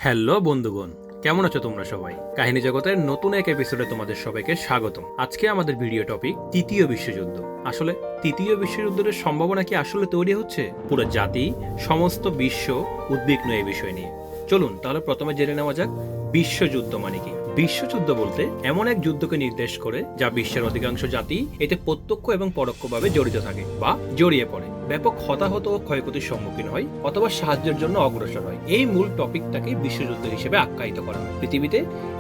Hello বন্ধুগণ, কেমন আছো তোমরা সবাই? কাহিনী জগতের নতুন এক এপিসোডে তোমাদের সবাইকে স্বাগতম। আজকে আমাদের ভিডিও টপিক তৃতীয় বিশ্বযুদ্ধ। আসলে তৃতীয় বিশ্বযুদ্ধের সম্ভাবনা কি আসলে তৈরি হচ্ছে? পুরো জাতি, সমস্ত বিশ্ব উদ্বিগ্ন এই বিষয় নিয়ে। চলুন তাহলে প্রথমে জেনে নেওয়া যাক বিশ্বযুদ্ধ মানে কি। বিশ্বযুদ্ধ বলতে এমন এক যুদ্ধকে নির্দেশ করে যা বিশ্বের অধিকাংশ জাতি এতে প্রত্যক্ষ এবং পরোক্ষভাবে জড়িত থাকে বা জড়িয়ে পড়ে, ব্যাপক হতাহত ও ক্ষয়ক্ষতির সম্মুখীন হয় অথবা সাহায্যের জন্য অগ্রসর হয়। এই মূল টপিকটাকে বিশ্বযুদ্ধ হিসেবে আখ্যায়িত করা হয়। পৃথিবীতে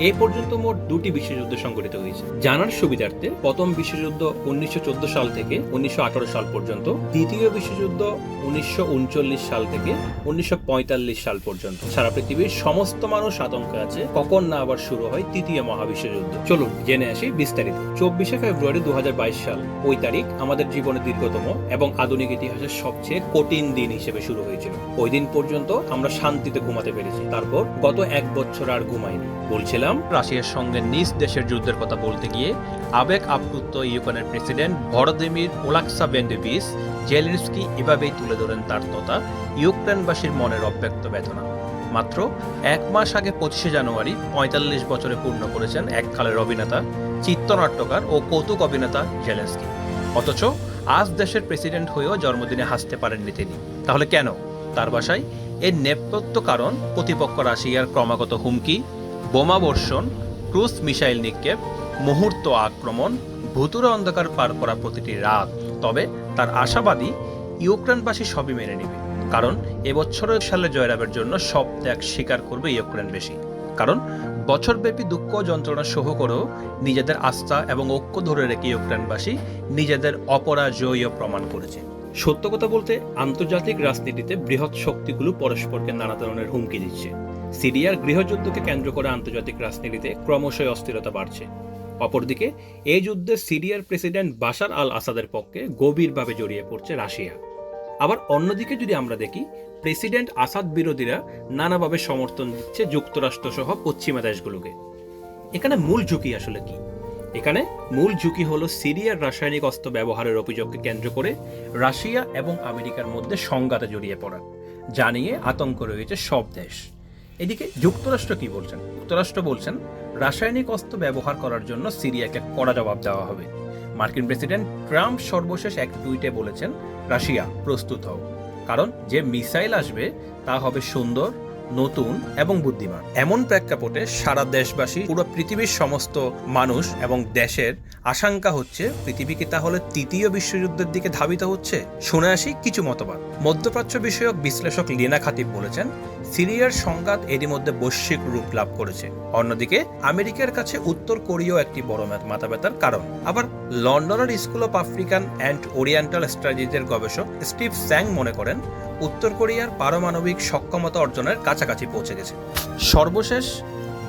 এ পর্যন্ত মোট 2টি বিশ্বযুদ্ধ সংঘটিত হয়েছে। জানার সুবিধার্থে প্রথম বিশ্বযুদ্ধ 1914 সাল থেকে 1918 সাল পর্যন্ত, দ্বিতীয় বিশ্বযুদ্ধ 1939 সাল থেকে 1945 সাল পর্যন্ত। সারা পৃথিবীর সমস্ত মানুষ আতঙ্কে আছে কখন না আবার শুরু হয় তৃতীয় মহাবিশ্বযুদ্ধ। চলুন জেনে আসি বিস্তারিত। 24শে ফেব্রুয়ারি 2022 সাল, ওই তারিখ আমাদের জীবনের দীর্ঘতম এবং আধুনিক ইতিহাসের সবচেয়ে কঠিন দিন হিসেবে শুরু হয়েছিল। ওই দিন পর্যন্ত আমরা শান্তিতে ঘুমাতে পেরেছি, তারপর গত 1 বছর আর ঘুমাইনি। বলছিলাম রাশিয়ার সঙ্গে নিজ দেশের যুদ্ধের কথা বলতে গিয়ে আবেগ আপ্লুত ইউক্রেনের প্রেসিডেন্ট ভলোদিমির ওলেক্সান্ড্রোভিচ জেলেনস্কি এভাবেই তুলে ধরেন তার তথা ইউক্রেনবাসীর মনের অব্যক্ত বেদনা। মাত্র 1 মাস আগে 25শে জানুয়ারি 45 বছরে পূর্ণ করেছেন এককালের অভিনেতা, চিত্রনাট্যকার ও কৌতুক অভিনেতা জেলেনস্কি। অথচ আজ দেশের প্রেসিডেন্ট হয়েও জন্মদিনে হাসতে পারেননি তিনি। তাহলে কেন? তার ভাষায় এর নেপথ্য কারণ প্রতিপক্ষ রাশিয়ার ক্রমাগত হুমকি, বোমা বর্ষণ, ক্রুজ মিসাইল নিক্ষেপ, মুহূর্ত আক্রমণ, ভুতুরে অন্ধকার পার করা প্রতিটি রাত। তবে তার আশাবাদী ইউক্রেনবাসী সবই মেনে নেবে, কারণ এবছরের সালে জয়লাভের জন্য সব ত্যাগ স্বীকার করবে ইউক্রেনবাসী। কারণ বছরব্যাপী দুঃখ যন্ত্রণা সহ করেও নিজেদের আস্থা এবং ঐক্য ধরে রেখে ইউক্রেনবাসী নিজেদের অপরাজয় প্রমাণ করেছে। সত্য কথা বলতে আন্তর্জাতিক রাজনীতিতে বৃহৎ শক্তিগুলো পরস্পরকে নানা ধরনের হুমকি দিচ্ছে। সিরিয়ার গৃহযুদ্ধকে কেন্দ্র করে আন্তর্জাতিক রাজনীতিতে ক্রমশই অস্থিরতা বাড়ছে। অপরদিকে এই যুদ্ধে সিরিয়ার প্রেসিডেন্ট বাশার আল আসাদের পক্ষে গভীরভাবে জড়িয়ে পড়ছে রাশিয়া। আবার অন্যদিকে যদি আমরা দেখি, প্রেসিডেন্ট আসাদ বিরোধীরা নানাভাবে সমর্থন দিচ্ছে যুক্তরাষ্ট্র সহ পশ্চিমা দেশগুলোকে। এখানে মূল ঝুঁকি আসলে কি? এখানে মূল ঝুঁকি হলো সিরিয়ার রাসায়নিক অস্ত্র ব্যবহারের অভিযোগকে কেন্দ্র করে রাশিয়া এবং আমেরিকার মধ্যে সংঘাতে জড়িয়ে পড়া, যা নিয়ে আতঙ্ক রয়েছে সব দেশ। এদিকে যুক্তরাষ্ট্র কি বলছেন? যুক্তরাষ্ট্র বলছেন রাসায়নিক অস্ত্র ব্যবহার করার জন্য সিরিয়াকে কড়া জবাব দেওয়া হবে। মার্কিন প্রেসিডেন্ট ট্রাম্প সর্বশেষ এক টুইটে বলেছেন, রাশিয়া প্রস্তুত হও, কারণ যে মিসাইল আসবে তা হবে সুন্দর, নতুন এবং বুদ্ধিমান। এমন প্রেক্ষাপটে সারা দেশবাসী, পুরো পৃথিবীর সমস্ত মানুষ এবং দেশের আশঙ্কা হচ্ছে পৃথিবী কি তাহলে তৃতীয় বিশ্বযুদ্ধের দিকে ধাবিত হচ্ছে? শুনে আসি কিছু মতবাদ। মধ্যপ্রাচ্য বিষয়ক বিশ্লেষক লিনা খাতিব বলেছেন, সিরিয়ার সংঘাত এরই মধ্যে বৈশ্বিক রূপ লাভ করেছে। অন্যদিকে আমেরিকার কাছে উত্তর কোরিয়াও একটি বড় মাথা ব্যথার কারণ। আবার লন্ডনের School of African and Oriental স্ট্র্যাটেজির গবেষক স্টিভ স্যাং মনে করেন উত্তর কোরিয়ার পারমাণবিক সক্ষমতা অর্জনের কাছাকাছি পৌঁছে গেছে। সর্বশেষ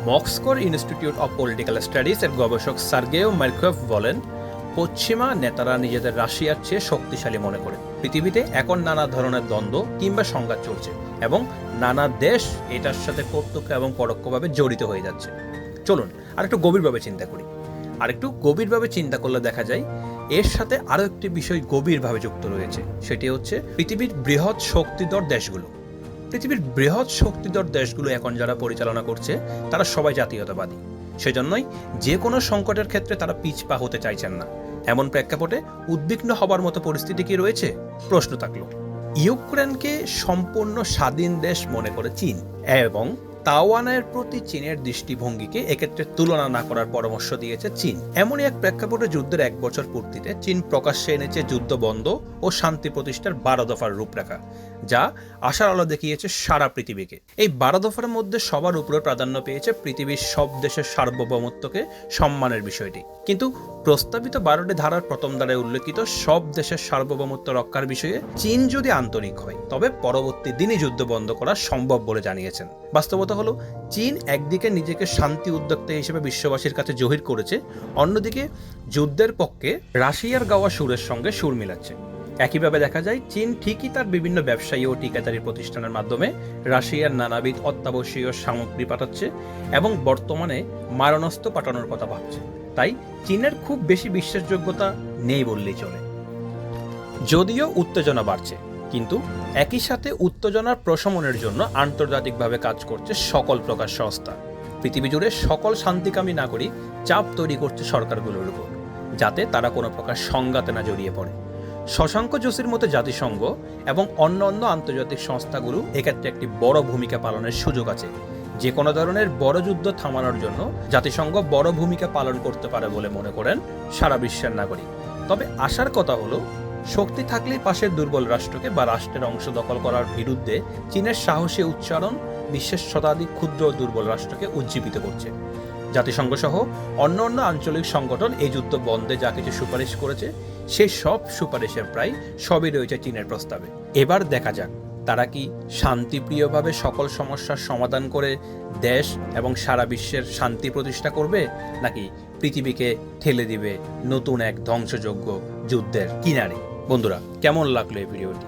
মস্কোর ইনস্টিটিউট অফ পলিটিক্যাল স্টাডিজ এর গবেষক সার্গেও মার্কভ বলেন, পশ্চিমা নেতারা নিজেদের রাশিয়ার চেয়ে শক্তিশালী মনে করে। পৃথিবীতে এখন নানা ধরনের দ্বন্দ্ব কিংবা সংঘাত চলছে এবং নানা দেশ এটার সাথে প্রত্যক্ষ এবং পরোক্ষভাবে জড়িত হয়ে যাচ্ছে। চলুন আরেকটু গভীরভাবে চিন্তা করলে দেখা যায় এর সাথে আরো একটি বিষয় গভীরভাবে যুক্ত রয়েছে। সেটি হচ্ছে পৃথিবীর বৃহৎ শক্তিধর দেশগুলো। পৃথিবীর বৃহৎ শক্তিধর দেশগুলো এখন যারা পরিচালনা করছে তারা সবাই জাতীয়তাবাদী। সেজন্যই যে কোনো সংকটের ক্ষেত্রে তারা পিছপা হতে চাইছেন না। এমন প্রেক্ষাপটে উদ্বিগ্ন হবার মতো পরিস্থিতি কি রয়েছে? প্রশ্ন থাকলো। ইউক্রেনকে সম্পূর্ণ স্বাধীন দেশ মনে করে চীন এবং তাওয়ানের প্রতি চীনের দৃষ্টিভঙ্গিকে এক্ষেত্রে তুলনা না করার পরামর্শ দিয়েছে চীন। এমনই এক প্রেক্ষাপটে যুদ্ধের 1 বছর পূর্তিতে চীন প্রকাশ্যে এনেছে যুদ্ধ বন্ধ ও শান্তি প্রতিষ্ঠার 12 দফার রূপরেখা, যা আশার আলো দেখিয়েছে সারা পৃথিবীকে। এই 12 দফার মধ্যে সবার উপরে প্রাধান্য পেয়েছে পৃথিবীর সব দেশের সার্বভৌমত্বকে সম্মানের বিষয়টি। কিন্তু প্রস্তাবিত 12টি ধারার প্রথম ধারায় উল্লেখিত সব দেশের সার্বভৌমত্ব রক্ষার বিষয়ে চীন যদি আন্তরিক হয় তবে পরবর্তী দিনই যুদ্ধ বন্ধ করা সম্ভব বলে জানিয়েছেন। বাস্তবতা হলো চীন একদিকে নিজেকে শান্তি উদ্যোক্তা হিসেবে বিশ্ববাসীর কাছে জহির করেছে, অন্যদিকে যুদ্ধের পক্ষে রাশিয়ার গাওয়া সুরের সঙ্গে সুর মিলাচ্ছে। একইভাবে দেখা যায় চীন ঠিকই তার বিভিন্ন ব্যবসায়ী ও ঠিকাদারি প্রতিষ্ঠানের মাধ্যমে রাশিয়ার নানাবিধ অত্যাবশ্যকীয় সামগ্রী পাঠাচ্ছে এবং বর্তমানে মারণাস্ত্র পাঠানোর কথা ভাবছে। তাই চীনের খুব বেশি বিশ্বাসযোগ্যতা নেই বললেই চলে। যদিও উত্তেজনা বাড়ছে, কিন্তু একই সাথে উত্তেজনার প্রশমনের জন্য আন্তর্জাতিকভাবে কাজ করছে সকল প্রকার সংস্থা। পৃথিবী জুড়ে সকল শান্তিকামী নাগরিক চাপ তৈরি করছে সরকারগুলোর উপর, যাতে তারা কোনো প্রকার সংঘাতে না জড়িয়ে পড়ে। শশাঙ্ক যোশীর মতো জাতিসংঘ এবং অন্য আন্তর্জাতিক সংস্থাগুলো এক্ষেত্রে একটি বড় ভূমিকা পালনের সুযোগ আছে। যে কোনো ধরনের বড় যুদ্ধ থামানোর জন্য জাতিসংঘ বড় ভূমিকা পালন করতে পারে বলে মনে করেন সারা বিশ্বের নাগরিক। তবে আশার কথা হলো, শক্তি থাকলেই পাশের দুর্বল রাষ্ট্রকে বা রাষ্ট্রের অংশ দখল করার বিরুদ্ধে চীনের সাহসী উচ্চারণ বিশ্বের শতাধিক ক্ষুদ্র ও দুর্বল রাষ্ট্রকে উজ্জীবিত করছে। জাতিসংঘ সহ অন্য আঞ্চলিক সংগঠন এই যুদ্ধ বন্ধে যা কিছু সুপারিশ করেছে, সেই সব সুপারিশের প্রায় সবই রয়েছে চীনের প্রস্তাবে। এবার দেখা যাক তারা কি শান্তিপ্রিয়ভাবে সকল সমস্যার সমাধান করে দেশ এবং সারা বিশ্বের শান্তি প্রতিষ্ঠা করবে, নাকি পৃথিবীকে ঠেলে দিবে নতুন এক ধ্বংসযোগ্য যুদ্ধের কিনারে। বন্ধুরা, কেমন লাগলো এই ভিডিওটি?